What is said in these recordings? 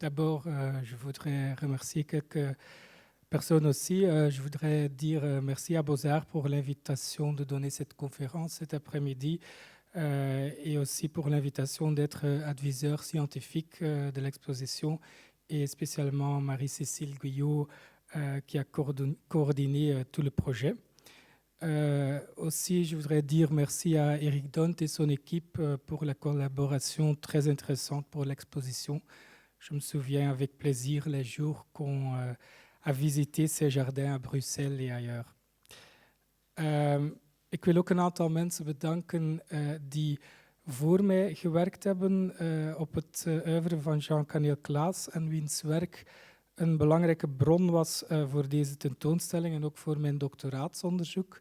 D'abord, je voudrais remercier quelques personnes aussi. Je voudrais dire merci à Beaux-Arts pour l'invitation de donner cette conférence cet après-midi et aussi pour l'invitation d'être adviseur scientifique de l'exposition et spécialement Marie-Cécile Guyot qui a coordonné tout le projet. Aussi, je voudrais dire merci à Eric Dont et son équipe pour la collaboration très intéressante pour l'exposition. Je me souviens avec plaisir les jours qu'on a visité ces jardins à Bruxelles et ailleurs. Ik wil ook een aantal mensen bedanken die voor mij gewerkt hebben op het oeuvre van Jean-Camil Claes en wiens werk een belangrijke bron was voor deze tentoonstelling en ook voor mijn doctoraatsonderzoek.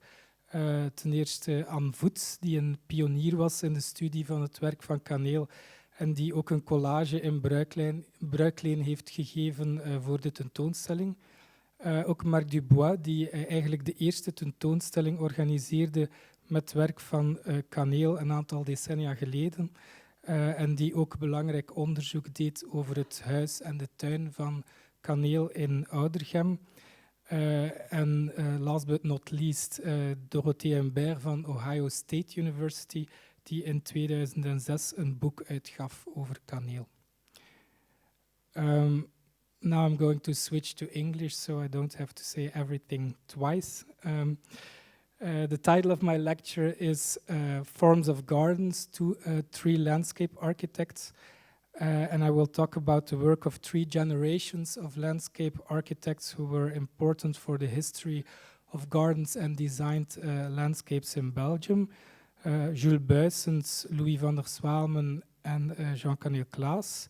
Ten eerste Anne Voets, die een pionier was in de studie van het werk van Camil en die ook een collage in bruikleen heeft gegeven voor de tentoonstelling. Ook Marc Dubois, die eigenlijk de eerste tentoonstelling organiseerde met werk van Camil een aantal decennia geleden. En die ook belangrijk onderzoek deed over het huis en de tuin van Camil in Oudergem. En last but not least, Dorothee Imbert van Ohio State University, die in 2006 een boek uitgaf over Camil. Now I'm going to switch to English so I don't have to say everything twice. The title of my lecture is Forms of Gardens to Three Landscape Architects. And I will talk about the work of three generations of landscape architects who were important for the history of gardens and designed landscapes in Belgium. Jules Buyssens, Louis van der Swaelmen and Jean-Camil Claes.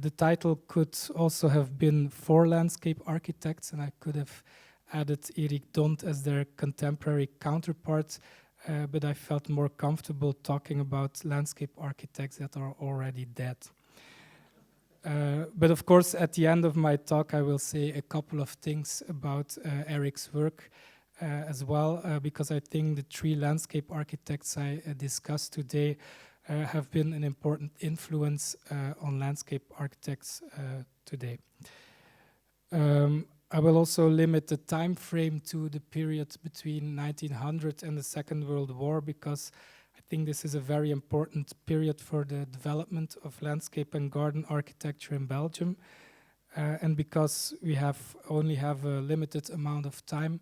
The title could also have been Four Landscape Architects, and I could have added Eric Dont as their contemporary counterpart, but I felt more comfortable talking about landscape architects that are already dead. But of course, at the end of my talk, I will say a couple of things about Eric's work as well, because I think the three landscape architects I discussed today have been an important influence on landscape architects today. I will also limit the time frame to the period between 1900 and the Second World War, because I think this is a very important period for the development of landscape and garden architecture in Belgium. And because we only have a limited amount of time,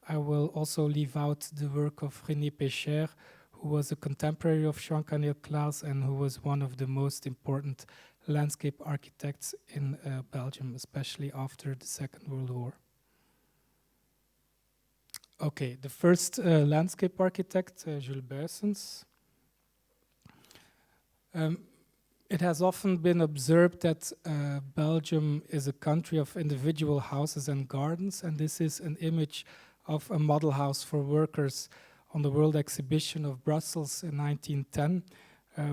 I will also leave out the work of René Pécher, who was a contemporary of Jean-Camil Claes and who was one of the most important landscape architects in Belgium, especially after the Second World War. Okay, the first landscape architect, Jules Buyssens. It has often been observed that Belgium is a country of individual houses and gardens, and this is an image of a model house for workers on the World Exhibition of Brussels in 1910,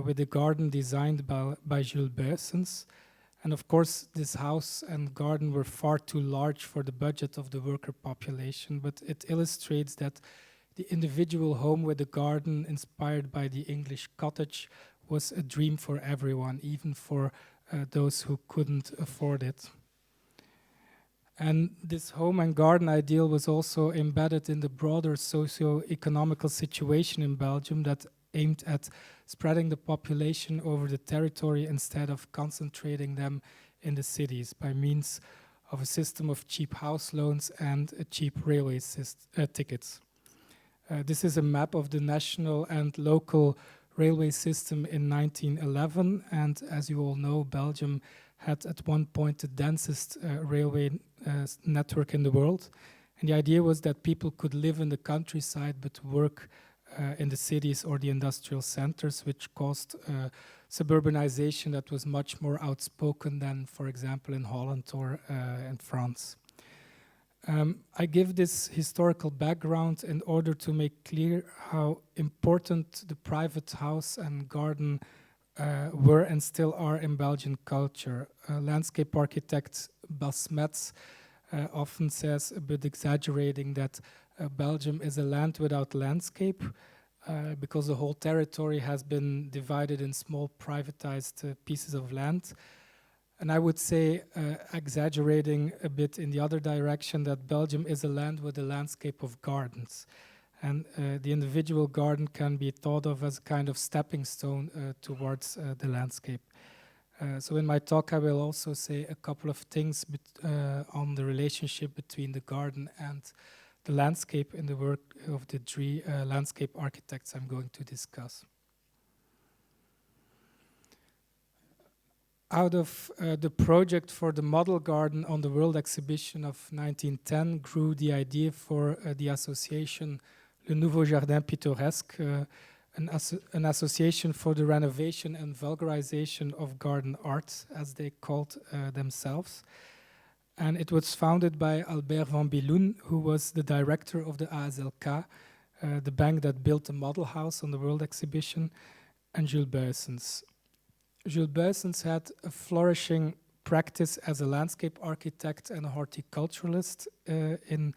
with a garden designed by Jules Buyssens. And of course, this house and garden were far too large for the budget of the worker population, but it illustrates that the individual home with a garden inspired by the English cottage was a dream for everyone, even for those who couldn't afford it. And this home and garden ideal was also embedded in the broader socio-economical situation in Belgium that aimed at spreading the population over the territory instead of concentrating them in the cities by means of a system of cheap house loans and cheap railway tickets. This is a map of the national and local railway system in 1911, and as you all know, Belgium had at one point the densest railway network in the world. And the idea was that people could live in the countryside but work in the cities or the industrial centers, which caused suburbanization that was much more outspoken than, for example, in Holland or in France. I give this historical background in order to make clear how important the private house and garden were and still are in Belgian culture. Landscape architect Bas Metz often says, a bit exaggerating, that Belgium is a land without landscape because the whole territory has been divided in small privatized pieces of land. And I would say, exaggerating a bit in the other direction, that Belgium is a land with a landscape of gardens. And the individual garden can be thought of as a kind of stepping stone towards the landscape. So in my talk, I will also say a couple of things on the relationship between the garden and the landscape in the work of the three landscape architects I'm going to discuss. Out of the project for the model garden on the World Exhibition of 1910 grew the idea for the association Le Nouveau Jardin Pittoresque, an association for the renovation and vulgarization of garden art, as they called themselves. And it was founded by Albert van Billoen, who was the director of the ASLK, the bank that built the model house on the World Exhibition, and Jules Buyssens. Jules Buyssens had a flourishing practice as a landscape architect and a horticulturalist in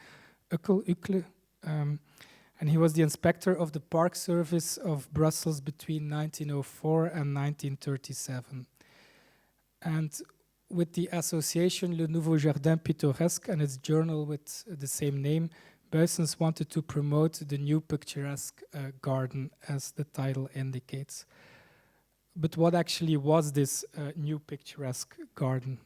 Uccle. And he was the inspector of the Park Service of Brussels between 1904 and 1937. And with the association Le Nouveau Jardin Pittoresque and its journal with the same name, Buyssens wanted to promote the new picturesque garden, as the title indicates. But what actually was this new picturesque garden?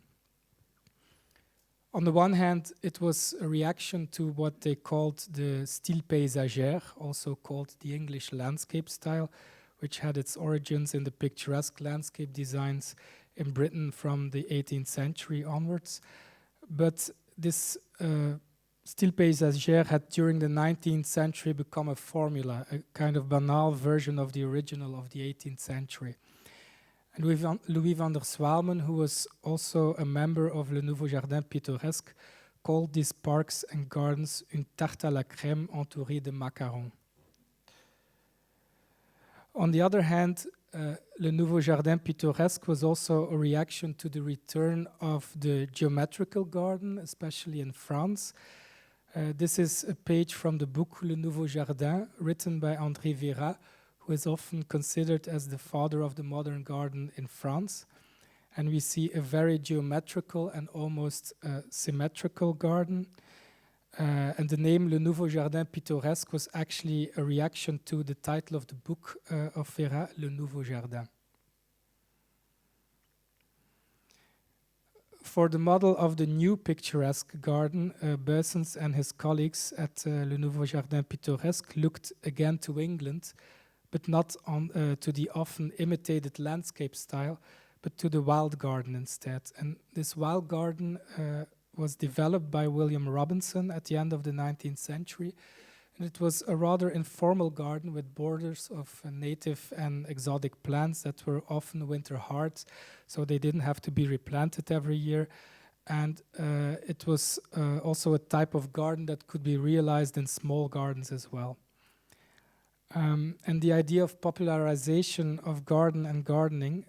On the one hand, it was a reaction to what they called the style paysagère, also called the English landscape style, which had its origins in the picturesque landscape designs in Britain from the 18th century onwards. But this style paysagère had during the 19th century become a formula, a kind of banal version of the original of the 18th century. And Louis van der Swaelmen, who was also a member of Le Nouveau Jardin Pittoresque, called these parks and gardens une tarte à la crème entourée de macarons. On the other hand, Le Nouveau Jardin Pittoresque was also a reaction to the return of the geometrical garden, especially in France. This is a page from the book Le Nouveau Jardin, written by André Vérat, who is often considered as the father of the modern garden in France. And we see a very geometrical and almost symmetrical garden. And the name Le Nouveau Jardin Pittoresque was actually a reaction to the title of the book of Vérat, Le Nouveau Jardin. For the model of the new picturesque garden, Buyssens and his colleagues at Le Nouveau Jardin Pittoresque looked again to England, but not to the often imitated landscape style, but to the wild garden instead. And this wild garden was developed by William Robinson at the end of the 19th century. And it was a rather informal garden with borders of native and exotic plants that were often winter hard, so they didn't have to be replanted every year. And it was also a type of garden that could be realized in small gardens as well. And the idea of popularization of garden and gardening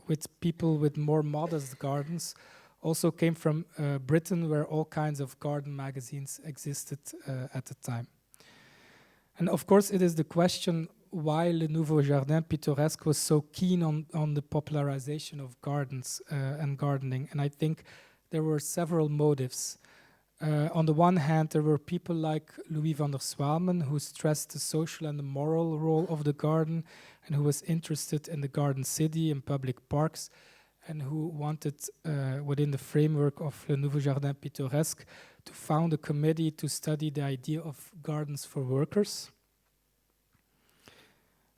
with people with more modest gardens also came from Britain, where all kinds of garden magazines existed at the time. And of course, it is the question why Le Nouveau Jardin Pittoresque was so keen on the popularization of gardens and gardening. And I think there were several motives. On the one hand, there were people like Louis van der Swaelmen, who stressed the social and the moral role of the garden, and who was interested in the garden city and public parks, and who wanted, within the framework of Le Nouveau Jardin Pittoresque, to found a committee to study the idea of gardens for workers.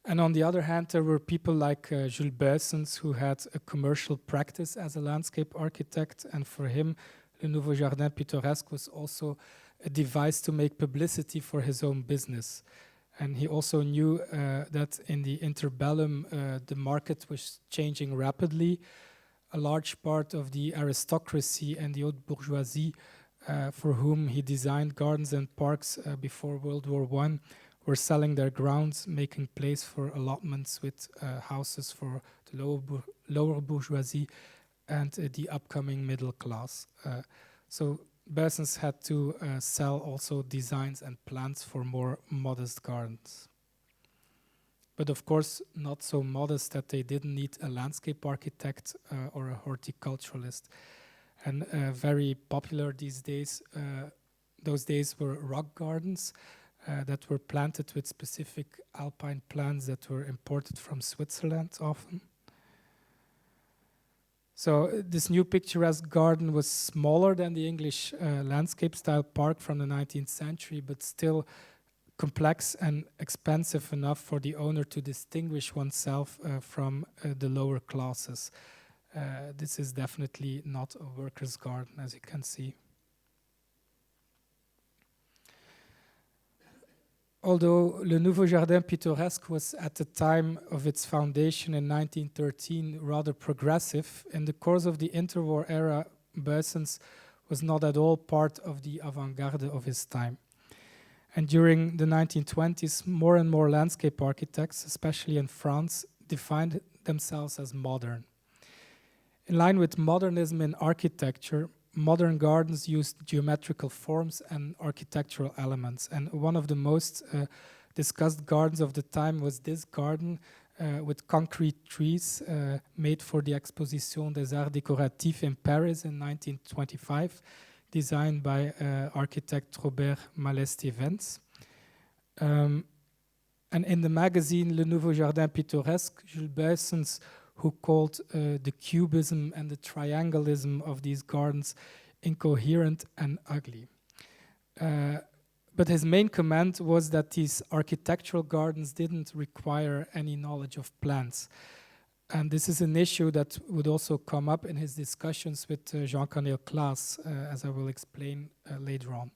And on the other hand, there were people like Jules Buyssens, who had a commercial practice as a landscape architect, and for him, Le Nouveau Jardin Pittoresque was also a device to make publicity for his own business. And he also knew that in the interbellum, the market was changing rapidly. A large part of the aristocracy and the haute bourgeoisie, for whom he designed gardens and parks before World War I, were selling their grounds, making place for allotments with houses for the lower bourgeoisie and the upcoming middle class. So Buyssens had to sell also designs and plants for more modest gardens. but of course not so modest that they didn't need a landscape architect or a horticulturalist. And very popular these days, those days were rock gardens that were planted with specific alpine plants that were imported from Switzerland often. So this new picturesque garden was smaller than the English landscape-style park from the 19th century, but still complex and expensive enough for the owner to distinguish oneself from the lower classes. This is definitely not a worker's garden, as you can see. Although Le Nouveau Jardin Pittoresque was at the time of its foundation in 1913 rather progressive, in the course of the interwar era, Buyssens was not at all part of the avant-garde of his time. And during the 1920s, more and more landscape architects, especially in France, defined themselves as modern. In line with modernism in architecture, modern gardens used geometrical forms and architectural elements. And one of the most discussed gardens of the time was this garden with concrete trees made for the Exposition des Arts Décoratifs in Paris in 1925, designed by architect Robert Mallet-Stevens. And in the magazine Le Nouveau Jardin Pittoresque, Jules Buyssens, who called the cubism and the trianglism of these gardens incoherent and ugly. But his main comment was that these architectural gardens didn't require any knowledge of plants. And this is an issue that would also come up in his discussions with Jean-Camil Claes, as I will explain later on.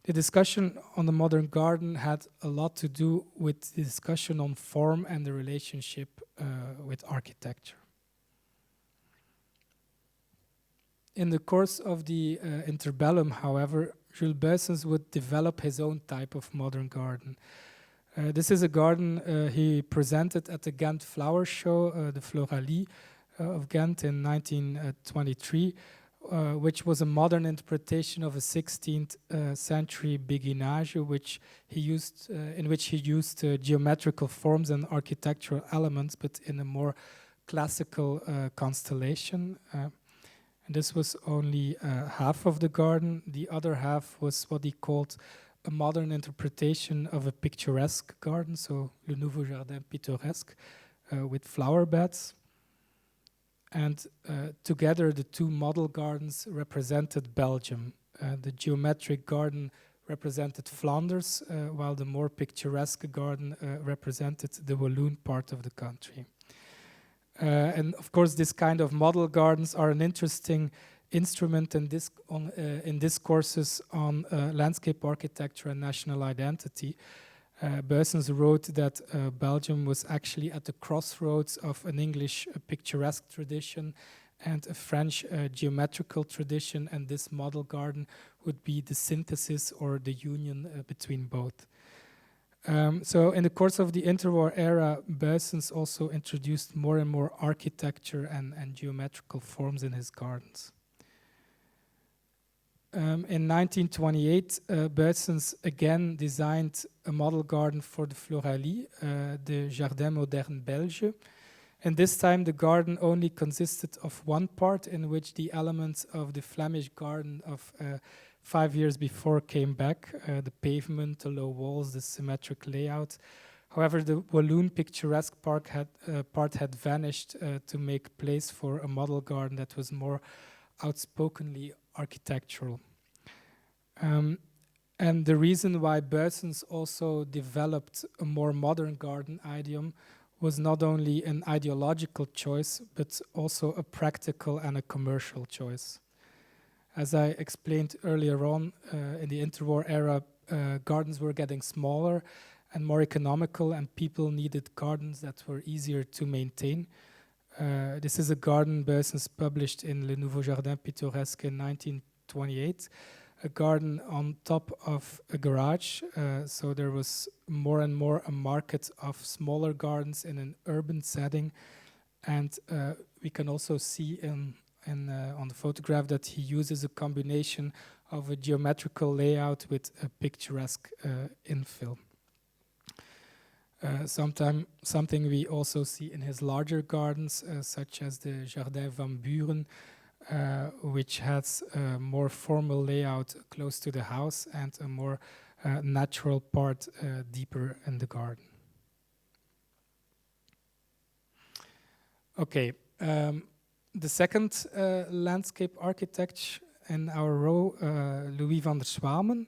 The discussion on the modern garden had a lot to do with the discussion on form and the relationship with architecture. In the course of the interbellum, however, Jules Buyssens would develop his own type of modern garden. This is a garden he presented at the Ghent Flower Show, the Floralie of Ghent in 1923, which was a modern interpretation of a 16th century béguinage, in which he used geometrical forms and architectural elements, but in a more classical constellation. And this was only half of the garden. The other half was what he called a modern interpretation of a picturesque garden, so Le Nouveau Jardin Pittoresque, with flower beds. And together, the two model gardens represented Belgium. The geometric garden represented Flanders, while the more picturesque garden represented the Walloon part of the country. And of course, this kind of model gardens are an interesting instrument in discourses on landscape architecture and national identity. Buyssens wrote that Belgium was actually at the crossroads of an English picturesque tradition and a French geometrical tradition, and this model garden would be the synthesis or the union between both. So in the course of the interwar era, Buyssens also introduced more and more architecture and geometrical forms in his gardens. In 1928, Buyssens again designed a model garden for the Floralie, the Jardin Moderne Belge. And this time the garden only consisted of one part in which the elements of the Flemish garden of 5 years before came back, the pavement, the low walls, the symmetric layout. However, the Walloon picturesque part had vanished to make place for a model garden that was more outspokenly architectural. And the reason why Buyssens also developed a more modern garden idiom was not only an ideological choice, but also a practical and a commercial choice. As I explained earlier on, in the interwar era, gardens were getting smaller and more economical, and people needed gardens that were easier to maintain. This is a garden Buyssens published in Le Nouveau Jardin Pittoresque in 1928, a garden on top of a garage. So there was more and more a market of smaller gardens in an urban setting. And we can also see on the photograph that he uses a combination of a geometrical layout with a picturesque infill. Something we also see in his larger gardens, such as the Jardin van Buren, which has a more formal layout close to the house and a more natural part deeper in the garden. Okay, the second landscape architect in our row, Louis van der Swaelmen.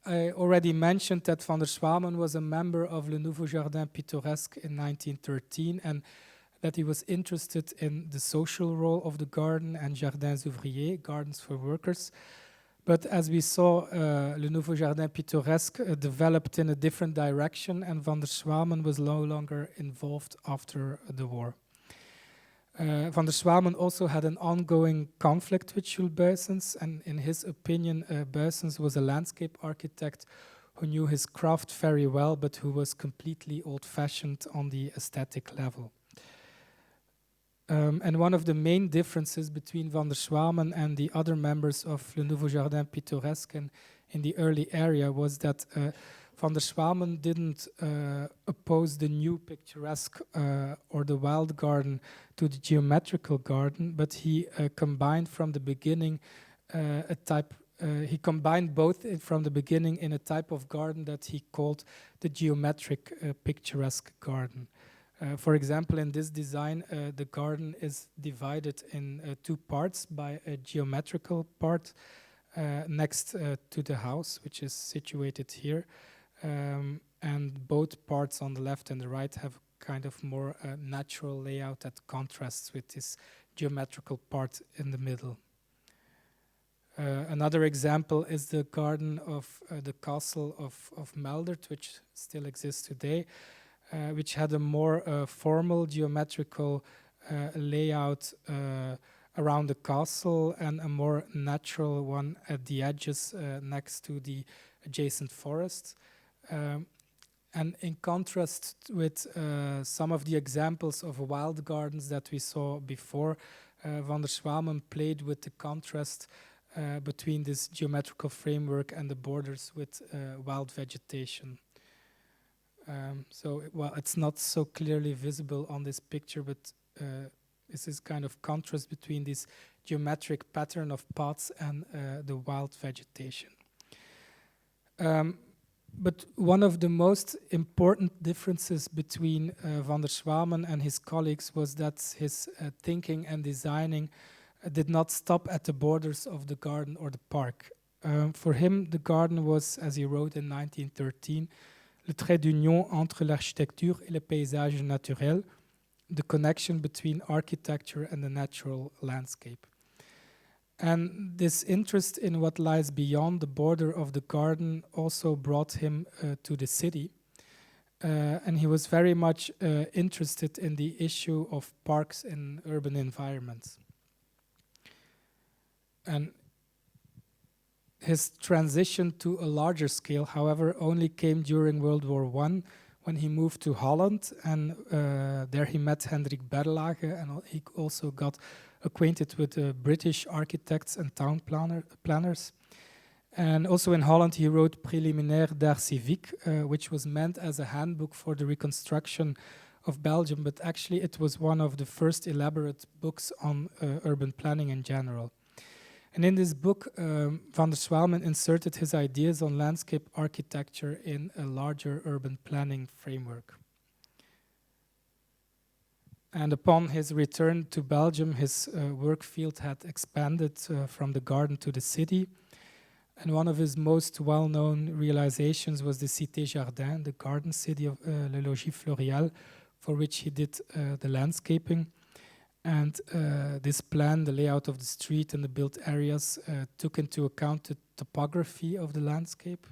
I already mentioned that van der Swaelmen was a member of Le Nouveau Jardin Pittoresque in 1913 and that he was interested in the social role of the garden and jardins ouvriers, gardens for workers. But as we saw, Le Nouveau Jardin Pittoresque developed in a different direction and van der Swaelmen was no longer involved after the war. Van der Swaelmen also had an ongoing conflict with Jules Buyssens, and in his opinion, Buyssens was a landscape architect who knew his craft very well, but who was completely old-fashioned on the aesthetic level. And one of the main differences between van der Swaelmen and the other members of Le Nouveau Jardin Pittoresque and in the early area was that van der Swaelmen didn't oppose the new picturesque or the wild garden to the geometrical garden, but he combined from the beginning he combined both from the beginning in a type of garden that he called the geometric picturesque garden. For example, in this design, the garden is divided in two parts by a geometrical part next to the house, which is situated here. And both parts on the left and the right have kind of more natural layout that contrasts with this geometrical part in the middle. Another example is the garden of the castle of Meldert, which still exists today, which had a more formal geometrical layout around the castle and a more natural one at the edges next to the adjacent forest. And in contrast with some of the examples of wild gardens that we saw before, van der Swaelmen played with the contrast between this geometrical framework and the borders with wild vegetation. Well, it's not so clearly visible on this picture, but this is kind of contrast between this geometric pattern of paths and the wild vegetation. But one of the most important differences between van der Swaelmen and his colleagues was that his thinking and designing did not stop at the borders of the garden or the park. For him, the garden was, as he wrote in 1913, le trait d'union entre l'architecture et le paysage naturel, the connection between architecture and the natural landscape. And this interest in what lies beyond the border of the garden also brought him to the city. And he was very much interested in the issue of parks in urban environments. And his transition to a larger scale, however, only came during World War I when he moved to Holland, and there he met Hendrik Berlage, and he also got acquainted with British architects and town planners. And also in Holland he wrote Préliminaire d'art civique, which was meant as a handbook for the reconstruction of Belgium, but actually it was one of the first elaborate books on urban planning in general. And in this book, van der Swaelmen inserted his ideas on landscape architecture in a larger urban planning framework. And upon his return to Belgium, his work field had expanded from the garden to the city. And one of his most well-known realizations was the Cité Jardin, the garden city of Le Logis Floréal, for which he did the landscaping. And this plan, the layout of the street and the built areas, took into account the topography of the landscape.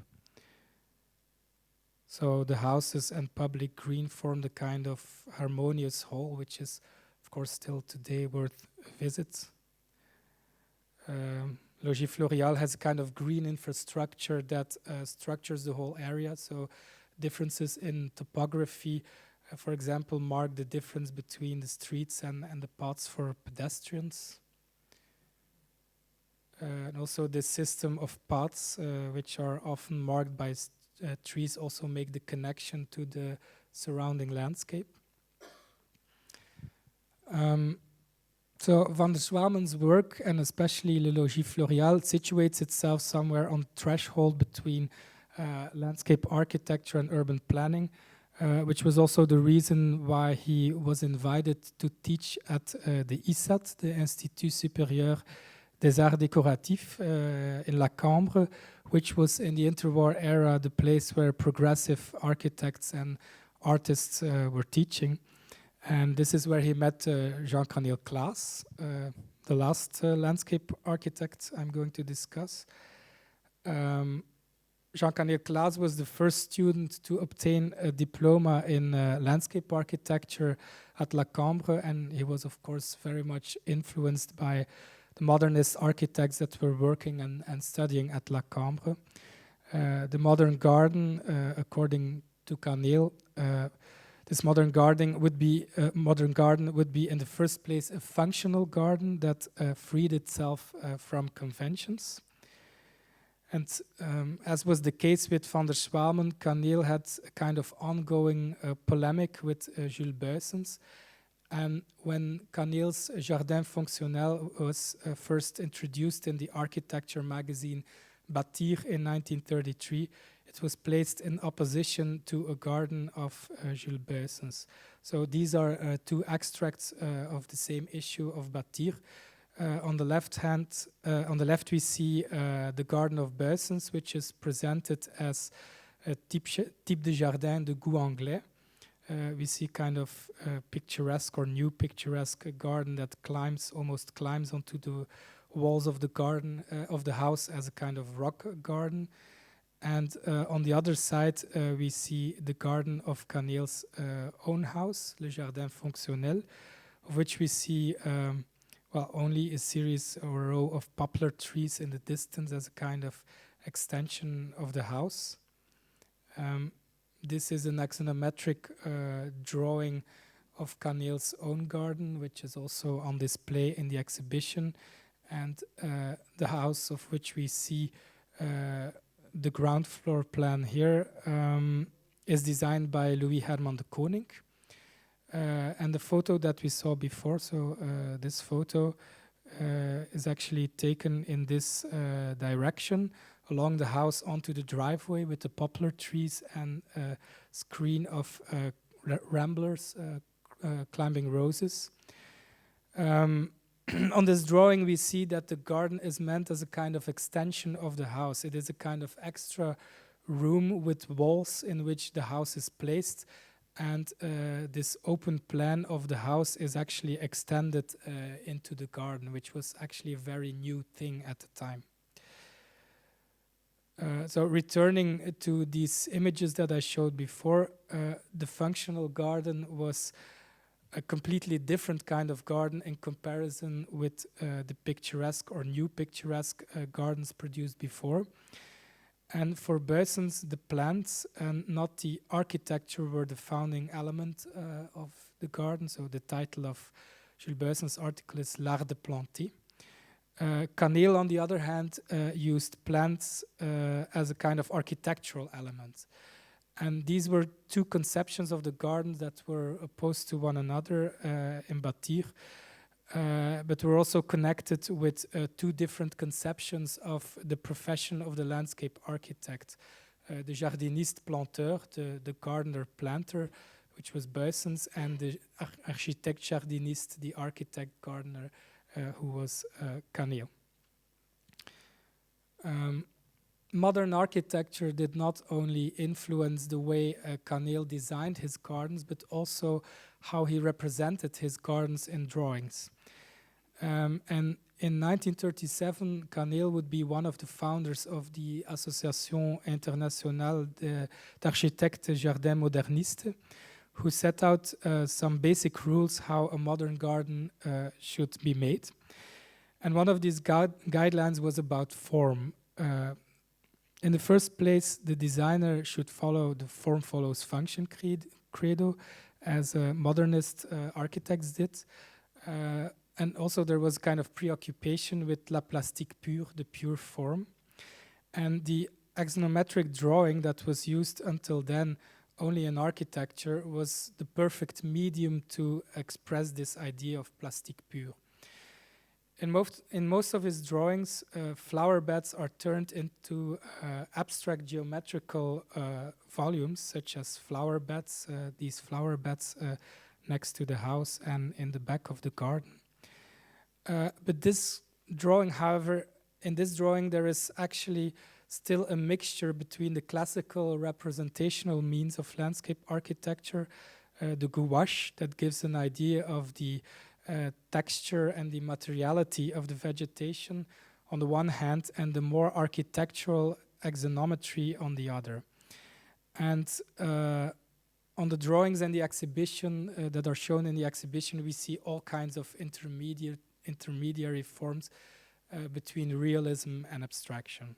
So the houses and public green formed a kind of harmonious whole, which is, of course, still today worth a visit. Logis Floréal has a kind of green infrastructure that structures the whole area. So differences in topography, for example, mark the difference between the streets and the paths for pedestrians. And also the system of paths, which are often marked by trees also make the connection to the surrounding landscape. So Van der Swaelmen's work, and especially Le Logis Floréal, situates itself somewhere on the threshold between landscape architecture and urban planning, which was also the reason why he was invited to teach at the ISAT, the Institut Supérieur des Arts Décoratifs in La Cambre, which was in the interwar era the place where progressive architects and artists were teaching. And this is where he met Jean Camil Claes, the last landscape architect I'm going to discuss. Jean Camil Claes was the first student to obtain a diploma in landscape architecture at La Cambre, and he was, of course, very much influenced by the modernist architects that were working and studying at La Cambre. The modern garden, according to Camil, this modern garden would be in the first place a functional garden that freed itself from conventions. And as was the case with Van der Swaelmen, Camil had a kind of ongoing polemic with Jules Buyssens. And when Camil's Jardin Fonctionnel was first introduced in the architecture magazine Bâtir in 1933, it was placed in opposition to a garden of Jules Buyssens. So these are two extracts of the same issue of Bâtir. On the left we see the garden of Buyssens, which is presented as a type de jardin de goût anglais. We see kind of picturesque or new picturesque garden that almost climbs onto the walls of the garden of the house as a kind of rock garden. And on the other side, we see the garden of Camil's own house, Le Jardin Fonctionnel, of which we see only a series or a row of poplar trees in the distance as a kind of extension of the house. This is an axonometric drawing of Camil's own garden, which is also on display in the exhibition. And the house of which we see the ground floor plan here is designed by Louis Herman de Koning. And the photo that we saw before, so this photo is actually taken in this direction, along the house onto the driveway with the poplar trees and a screen of ramblers climbing roses. On this drawing, we see that the garden is meant as a kind of extension of the house. It is a kind of extra room with walls in which the house is placed. And this open plan of the house is actually extended into the garden, which was actually a very new thing at the time. So returning to these images that I showed before, the functional garden was a completely different kind of garden in comparison with the picturesque or new picturesque gardens produced before. And for Buyssens, the plants and not the architecture were the founding element of the garden. So the title of Jules Buyssens' article is L'art de planter. Camil, on the other hand, used plants as a kind of architectural element. And these were two conceptions of the garden that were opposed to one another in Bâtir, but were also connected with two different conceptions of the profession of the landscape architect. The jardiniste planteur, the gardener planter, which was Buyssens, and the architecte jardiniste, the architect gardener, who was Camil. Modern architecture did not only influence the way Camil designed his gardens, but also how he represented his gardens in drawings. And in 1937, Camil would be one of the founders of the Association Internationale d'Architectes Jardins Modernistes, who set out some basic rules how a modern garden should be made. And one of these guidelines was about form. In the first place, the designer should follow the form follows function credo, as modernist architects did. And also there was kind of preoccupation with la plastique pure, the pure form. And the axonometric drawing that was used until then only in architecture was the perfect medium to express this idea of plastique pur. In most of his drawings, flower beds are turned into abstract geometrical volumes, such as flower beds, these flower beds next to the house and in the back of the garden. But this drawing, however, in this drawing there is actually still a mixture between the classical representational means of landscape architecture, the gouache that gives an idea of the texture and the materiality of the vegetation on the one hand, and the more architectural axonometry on the other. And on the drawings and the exhibition that are shown in the exhibition, we see all kinds of intermediary forms between realism and abstraction.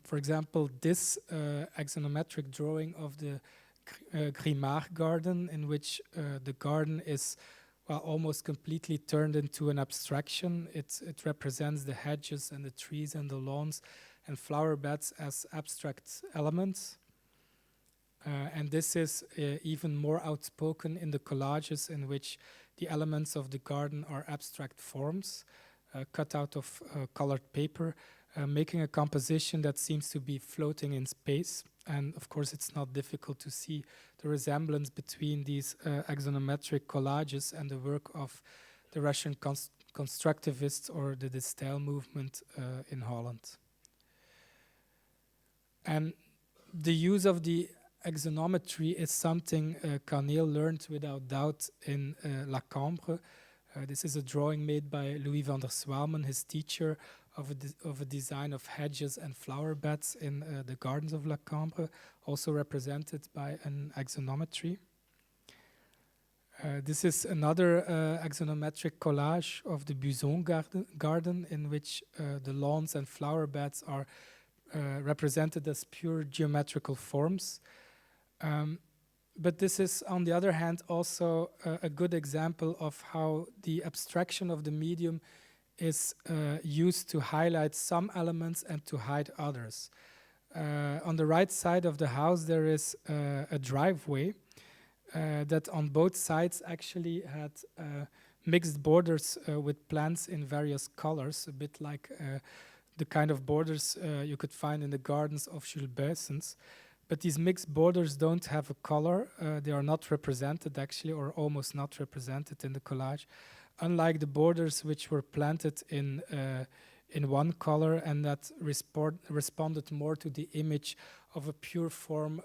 For example, this axonometric drawing of the Grimard garden, in which the garden is almost completely turned into an abstraction. It represents the hedges and the trees and the lawns and flower beds as abstract elements. And this is even more outspoken in the collages, in which the elements of the garden are abstract forms cut out of colored paper, making a composition that seems to be floating in space. And of course, it's not difficult to see the resemblance between these axonometric collages and the work of the Russian constructivists or the De Stijl movement in Holland. And the use of the axonometry is something Camil learned without doubt in La Cambre. This is a drawing made by Louis van der Swaelmen, his teacher, of a design of hedges and flower beds in the gardens of La Cambre, also represented by an axonometry. This is another axonometric collage of the Buyssens garden, in which the lawns and flower beds are represented as pure geometrical forms. But this is, on the other hand, also a good example of how the abstraction of the medium is used to highlight some elements and to hide others. On the right side of the house, there is a driveway that on both sides actually had mixed borders with plants in various colors, a bit like the kind of borders you could find in the gardens of Jules Buyssens. But these mixed borders don't have a color. They are not represented actually, or almost not represented in the collage, unlike the borders which were planted in one color and that responded more to the image of a pure form,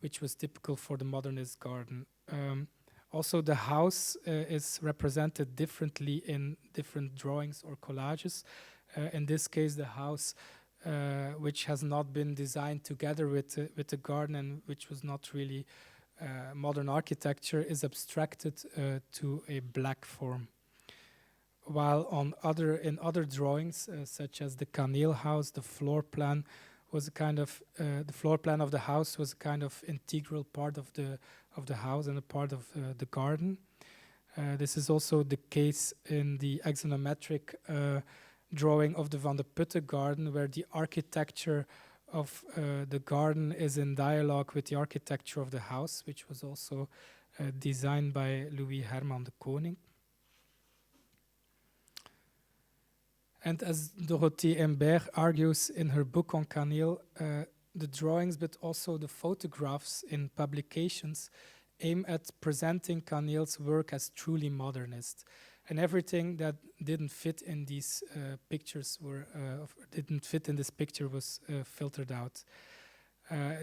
which was typical for the modernist garden. Also, the house is represented differently in different drawings or collages. In this case, the house which has not been designed together with the garden and which was not really modern architecture, is abstracted to a black form. While in other drawings, such as the Camil house, the floor plan was a kind of the floor plan of the house was a kind of integral part of the house and a part of the garden. This is also the case in the axonometric drawing of the Van de Putte garden, where the architecture of the garden is in dialogue with the architecture of the house, which was also designed by Louis Herman de Koning. And as Dorothée Imbert argues in her book on Camil, the drawings but also the photographs in publications aim at presenting Camil's work as truly modernist. And everything that didn't fit in these pictures was filtered out.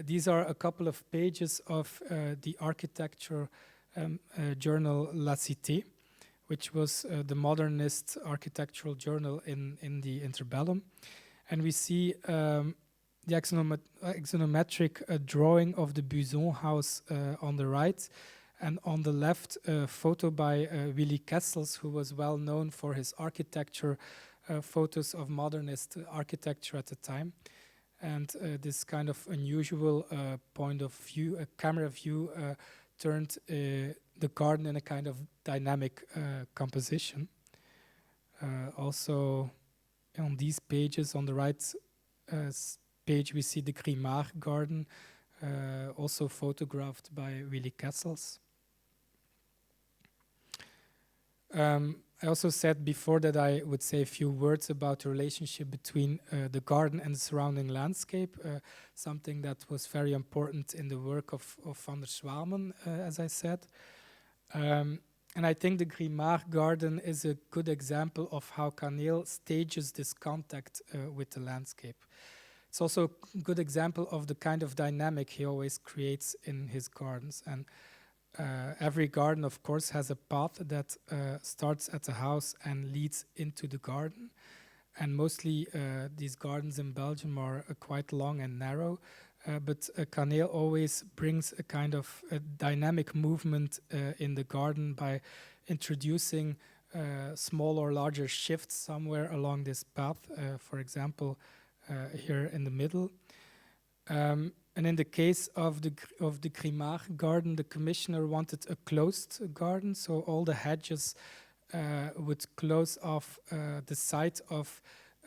These are a couple of pages of the architecture journal La Cité, which was the modernist architectural journal in the interbellum. And we see the axonometric drawing of the Buyssens house on the right, and on the left, a photo by Willy Kessels, who was well known for his architecture photos of modernist architecture at the time. And this kind of unusual point of view, a camera view, turned the garden in a kind of dynamic composition. Also, on these pages. On the right page, we see the Grimard garden, also photographed by Willy Kessels. I also said before that I would say a few words about the relationship between the garden and the surrounding landscape, something that was very important in the work of van der Swaelmen, as I said. And I think the Grimard garden is a good example of how Camil stages this contact with the landscape. It's also a good example of the kind of dynamic he always creates in his gardens. And every garden, of course, has a path that starts at the house and leads into the garden. And mostly these gardens in Belgium are quite long and narrow. But Camil always brings a kind of a dynamic movement in the garden by introducing small or larger shifts somewhere along this path, for example, here in the middle. And in the case of the Grimard garden, the commissioner wanted a closed garden, so all the hedges would close off the site of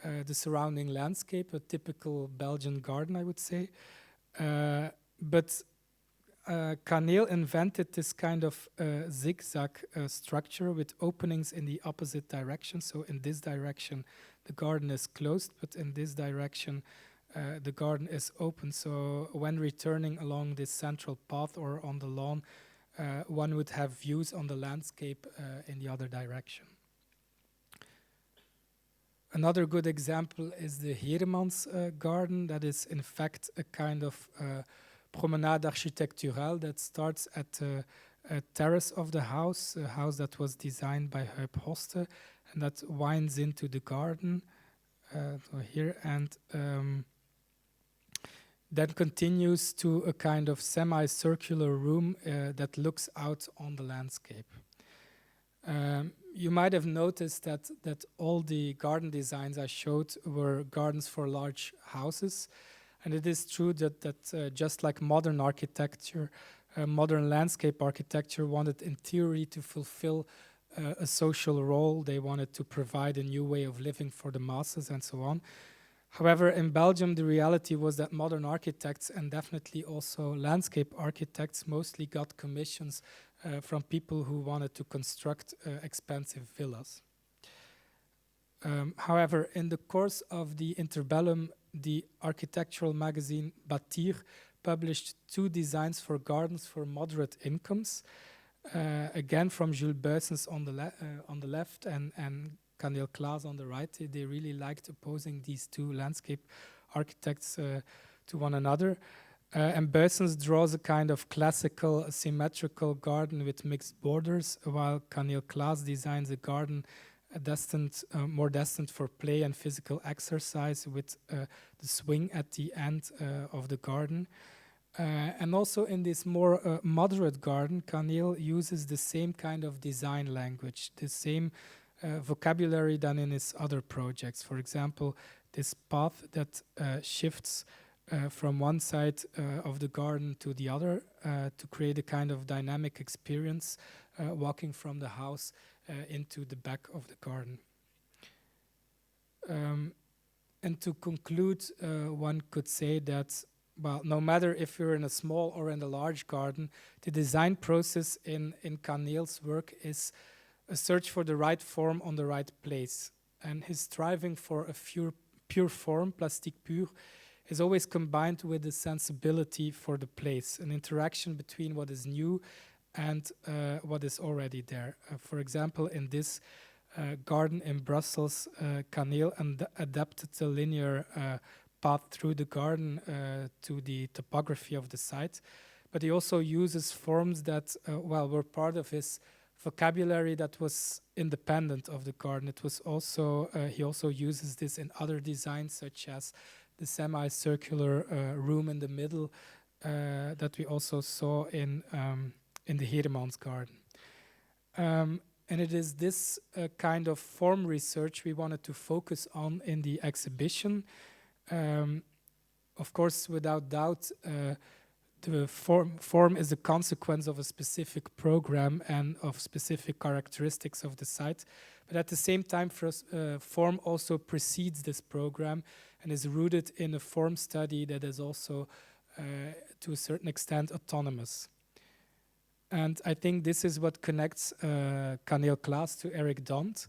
the surrounding landscape, a typical Belgian garden, I would say. But Camil invented this kind of zigzag structure with openings in the opposite direction. So in this direction, the garden is closed, but in this direction, the garden is open. So when returning along this central path or on the lawn, one would have views on the landscape in the other direction. Another good example is the Heeremans garden. That is, in fact, a kind of promenade architecturale that starts at a terrace of the house, a house that was designed by Huip Hoste, and that winds into the garden so here, and then continues to a kind of semicircular room that looks out on the landscape. You might have noticed that all the garden designs I showed were gardens for large houses. And it is true that just like modern architecture, modern landscape architecture wanted in theory to fulfill a social role. They wanted to provide a new way of living for the masses and so on. However, in Belgium, the reality was that modern architects and definitely also landscape architects mostly got commissions from people who wanted to construct expensive villas. However, in the course of the interbellum, the architectural magazine Bâtir published 2 designs for gardens for moderate incomes, again from Jules Buyssens on the left and Camil Claes on the right. They really liked opposing these 2 landscape architects to one another. And Buyssens draws a kind of classical symmetrical garden with mixed borders, while Camil Claes designs a garden more destined for play and physical exercise with the swing at the end of the garden. And also in this more moderate garden, Camil uses the same kind of design language, the same vocabulary than in his other projects. For example, this path that shifts from one side of the garden to the other to create a kind of dynamic experience, walking from the house into the back of the garden. And to conclude, one could say that, well, no matter if you're in a small or in a large garden, the design process in Camil's work is a search for the right form on the right place. And his striving for a pure form, plastique pur, is always combined with a sensibility for the place, an interaction between what is new and what is already there. For example, in this garden in Brussels, Camil adapted the linear path through the garden to the topography of the site, but he also uses forms that, were part of his vocabulary that was independent of the garden. It was also he also uses this in other designs, such as the semicircular room in the middle that we also saw in the Heeremans garden. And it is this kind of form research we wanted to focus on in the exhibition. Of course, without doubt, the form is a consequence of a specific program and of specific characteristics of the site. But at the same time, form also precedes this program and is rooted in a form study that is also, to a certain extent, autonomous. And I think this is what connects Camil class to Eric Dont.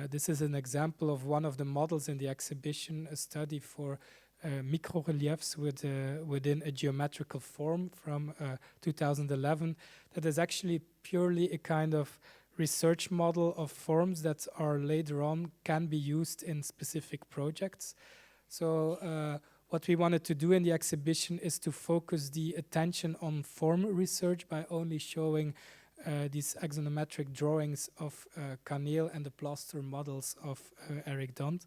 This is an example of one of the models in the exhibition, a study for microreliefs within a geometrical form from 2011 that is actually purely a kind of research model of forms that are later on can be used in specific projects. So what we wanted to do in the exhibition is to focus the attention on form research by only showing these axonometric drawings of Camil and the plaster models of Eric Dont.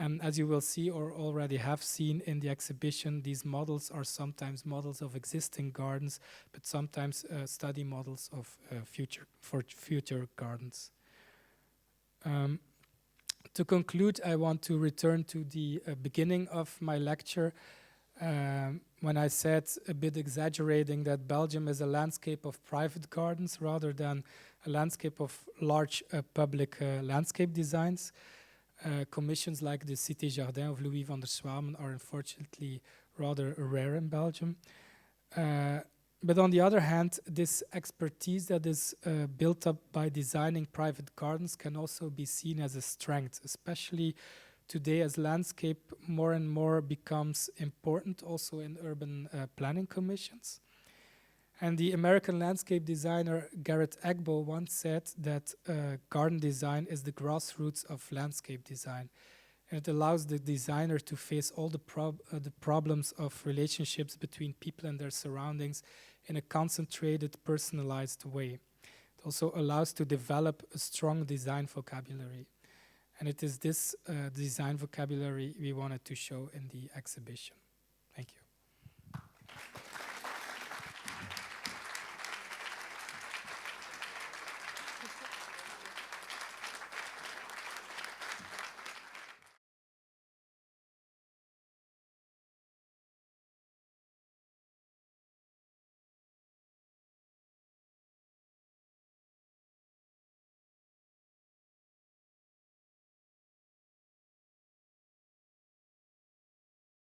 And as you will see or already have seen in the exhibition, these models are sometimes models of existing gardens, but sometimes study models of future gardens. To conclude, I want to return to the beginning of my lecture when I said, a bit exaggerating, that Belgium is a landscape of private gardens rather than a landscape of large public landscape designs. Commissions like the Cité Jardin of Louis van der Swaelmen are unfortunately rather rare in Belgium. But on the other hand, this expertise that is built up by designing private gardens can also be seen as a strength, especially today as landscape more and more becomes important also in urban planning commissions. And the American landscape designer Garrett Agbo once said that garden design is the grassroots of landscape design. And it allows the designer to face all the problems of relationships between people and their surroundings in a concentrated, personalized way. It also allows to develop a strong design vocabulary. And it is this design vocabulary we wanted to show in the exhibition. Thank you.